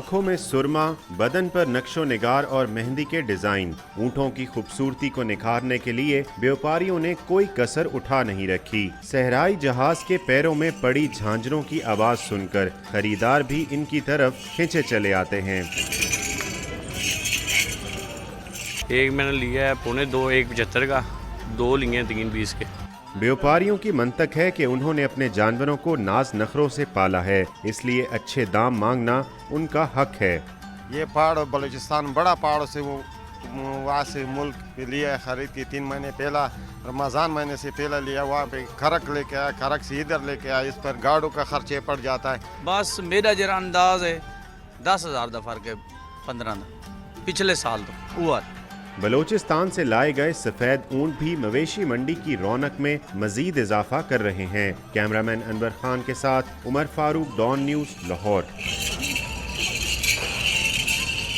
आंखों में सुरमा, बदन पर नक्शो निगार और मेहंदी के डिजाइन। ऊंटों की खूबसूरती को निखारने के लिए व्यापारियों ने कोई कसर उठा नहीं रखी। सहराई जहाज के पैरों में पड़ी झांझरों की आवाज सुनकर खरीदार भी इनकी तरफ खींचे चले आते हैं। एक मैंने लिया है 2.25, 1.75 का, 2 लिए 3.20 के। व्यापारियों की मंतक है कि उन्होंने अपने जानवरों को नाज नखरों से पाला है, इसलिए अच्छे दाम मांगना उनका हक है। ये पहाड़ बलूचिस्तान बड़ा पहाड़ों से वो वहाँ से मुल्क के लिए खरीद की 3 महीने पहला, रमज़ान महीने से पहला लिया। वहाँ पे खरक लेके आया, खरक से इधर लेके आया। इस पर गाड़ों का खर्चे पड़ जाता है। बस मेरा जरा अंदाज है 10,000 का फर्क है 15 का पिछले साल तो हुआ। बलोचिस्तान से लाए गए सफेद ऊंट भी मवेशी मंडी की रौनक में मजीद इजाफा कर रहे हैं। कैमरामैन अनवर खान के साथ उमर फारूक, डॉन न्यूज़, लाहौर।